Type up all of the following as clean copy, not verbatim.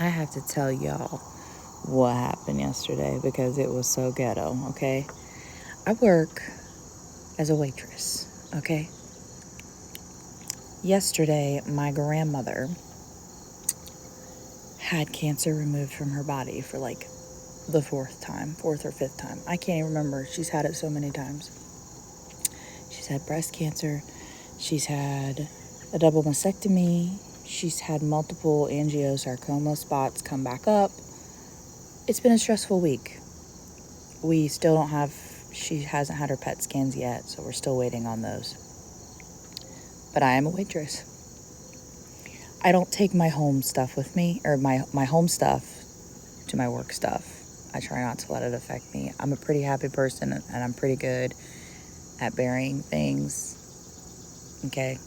I have to tell y'all what happened yesterday because it was so ghetto, okay? I work as a waitress, okay? Yesterday, my grandmother had cancer removed from her body for like the fourth or fifth time. I can't even remember. She's had it so many times. She's had breast cancer. She's had a double mastectomy. She's had multiple angiosarcoma spots come back up. It's been a stressful week. We still don't have, she hasn't had her PET scans yet, so we're still waiting on those. But I am a waitress. I don't take my home stuff with me, or my home stuff to my work stuff. I try not to let it affect me. I'm a pretty happy person, and I'm pretty good at burying things, okay?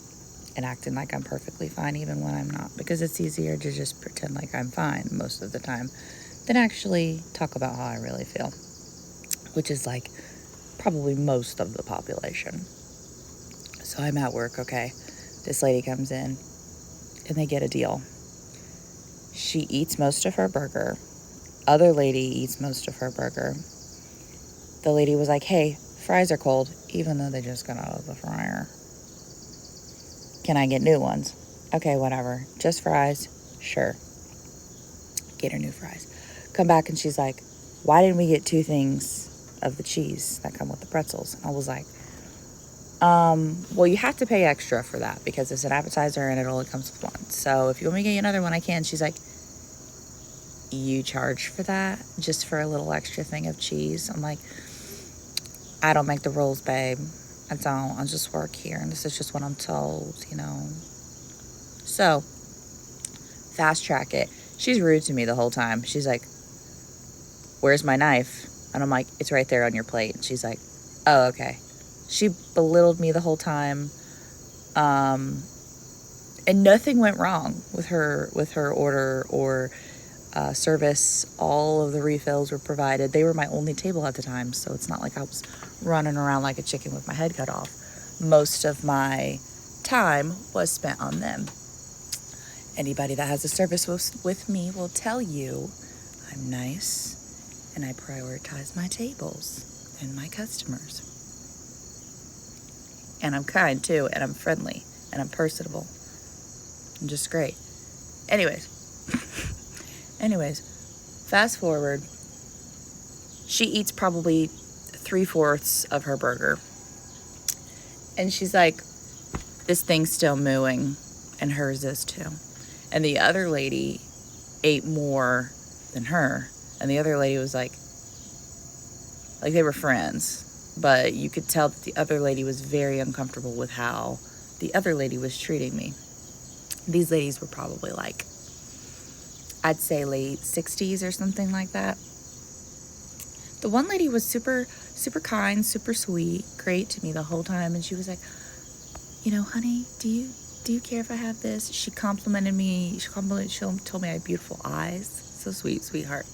And acting like I'm perfectly fine even when I'm not, because it's easier to just pretend like I'm fine most of the time than actually talk about how I really feel, which is like probably most of the population. So I'm at work, okay? This lady comes in and they get a deal. She eats most of her burger. Other lady eats most of her burger. The lady was like, hey, fries are cold, even though they just got out of the fryer. Can I get new ones? Okay, whatever. Just fries? Sure. Get her new fries. Come back and she's like, why didn't we get 2 things of the cheese that come with the pretzels? And I was like, well, you have to pay extra for that because it's an appetizer and it only comes with one. So if you want me to get you another one, I can. She's like, you charge for that just for a little extra thing of cheese? I'm like, I don't make the rules, babe. I don't. I just work here and this is just what I'm told, you know. So, fast track it. She's rude to me the whole time. She's like, where's my knife? And I'm like, it's right there on your plate. And she's like, oh, okay. She belittled me the whole time. And nothing went wrong with her order or service. All of the refills were provided. They were my only table at the time, so it's not like I was running around like a chicken with my head cut off. Most of my time was spent on them. Anybody that has a service with me will tell you I'm nice and I prioritize my tables and my customers. And I'm kind too, and I'm friendly, and I'm personable. I'm just great. Anyways, fast forward. She eats probably 3/4 of her burger. And she's like, this thing's still mooing, and hers is too. And the other lady ate more than her. And the other lady was like they were friends. But you could tell that the other lady was very uncomfortable with how the other lady was treating me. These ladies were probably like, I'd say late 60s or something like that. The one lady was super, super kind, super sweet, great to me the whole time. And she was like, you know, honey, do you care if I have this? She complimented me. She told me I had beautiful eyes. So sweet, sweetheart.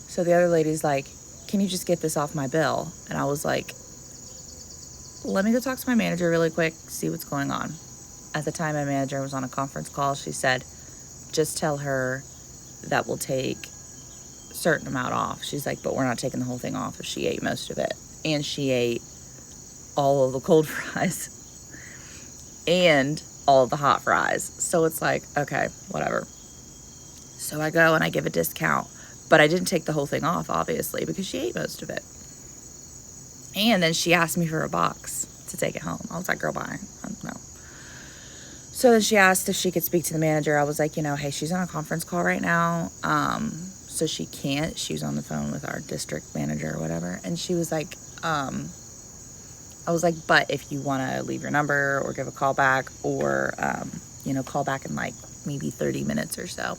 So the other lady's like, can you just get this off my bill? And I was like, let me go talk to my manager really quick, see what's going on. At the time, my manager was on a conference call. She said, just tell her that we'll take a certain amount off. She's like, but we're not taking the whole thing off if she ate most of it. And she ate all of the cold fries and all of the hot fries. So it's like, okay, whatever. So I go and I give a discount. But I didn't take the whole thing off, obviously, because she ate most of it. And then she asked me for a box to take it home. I was like, girl, bye. No. So then she asked if she could speak to the manager. I was like, you know, hey, she's on a conference call right now. So she can't. She was on the phone with our district manager or whatever. And she was like, I was like, but if you want to leave your number or give a call back or, call back in like maybe 30 minutes or so.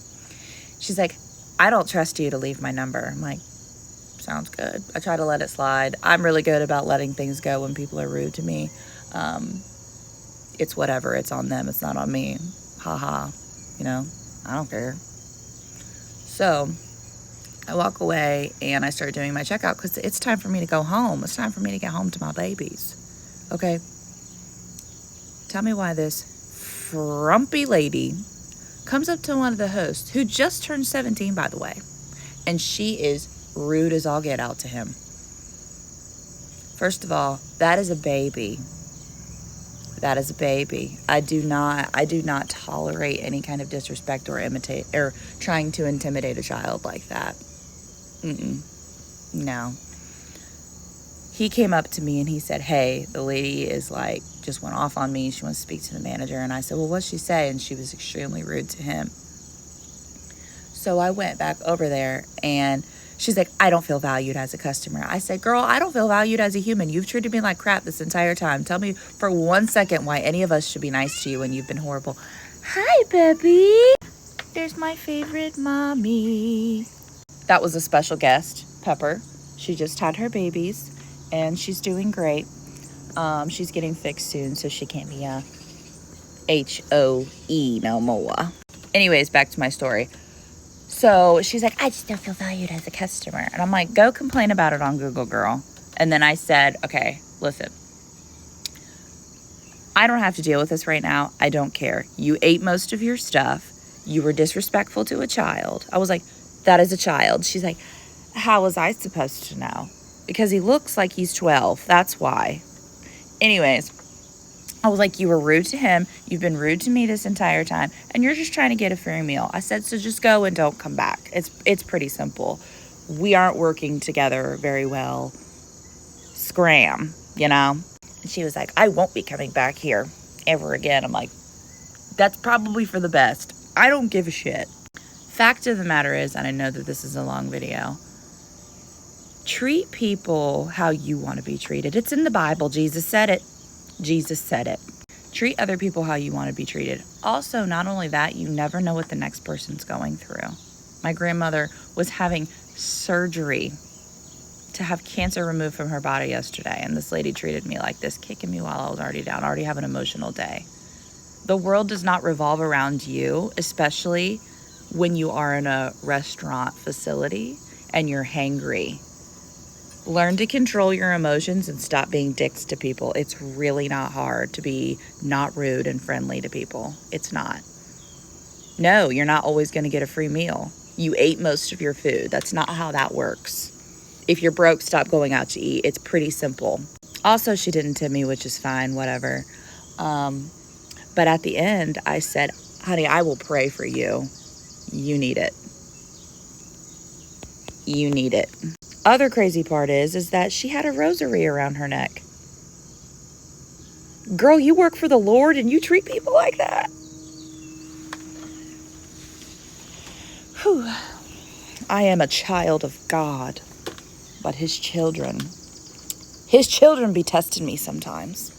She's like, I don't trust you to leave my number. I'm like, sounds good. I try to let it slide. I'm really good about letting things go when people are rude to me. It's whatever. It's on them. It's not on me. Ha. You know, I don't care. So I walk away and I start doing my checkout because it's time for me to go home. It's time for me to get home to my babies. Okay. Tell me why this frumpy lady comes up to one of the hosts, who just turned 17, by the way, and she is rude as all get out to him. First of all, that is a baby. That is a baby. I do not tolerate any kind of disrespect or imitate or trying to intimidate a child like that. No. He came up to me and he said, hey, the lady is like, just went off on me. She wants to speak to the manager. And I said, well, what'd she say? And she was extremely rude to him. So I went back over there and she's like, I don't feel valued as a customer. I said, girl, I don't feel valued as a human. You've treated me like crap this entire time. Tell me for 1 second why any of us should be nice to you when you've been horrible. Hi, baby. There's my favorite mommy. That was a special guest, Pepper. She just had her babies and she's doing great. She's getting fixed soon, so she can't be a HOE no more. Anyways, back to my story. So she's like, I just don't feel valued as a customer. And I'm like, go complain about it on Google, girl. And then I said, okay, listen. I don't have to deal with this right now. I don't care. You ate most of your stuff. You were disrespectful to a child. I was like, that is a child. She's like, how was I supposed to know? Because he looks like he's 12. That's why. Anyways, I was like, you were rude to him. You've been rude to me this entire time. And you're just trying to get a free meal. I said, so just go and don't come back. It's pretty simple. We aren't working together very well. Scram, you know? And she was like, I won't be coming back here ever again. I'm like, that's probably for the best. I don't give a shit. Fact of the matter is, and I know that this is a long video, treat people how you want to be treated. It's in the Bible. Jesus said it. Jesus said it. Treat other people how you want to be treated. Also, not only that, you never know what the next person's going through. My grandmother was having surgery to have cancer removed from her body yesterday, and this lady treated me like this, kicking me while I was already down, already have an emotional day. The world does not revolve around you, especially when you are in a restaurant facility and you're hangry. Learn to control your emotions and stop being dicks to people. It's really not hard to be not rude and friendly to people. It's not. No, you're not always going to get a free meal. You ate most of your food. That's not how that works. If you're broke, stop going out to eat. It's pretty simple. Also, she didn't tip me, which is fine, whatever. But at the end, I said, honey, I will pray for you. You need it. You need it. Other crazy part is that she had a rosary around her neck. Girl, you work for the Lord and you treat people like that? Whew. I am a child of God, but his children be testing me sometimes.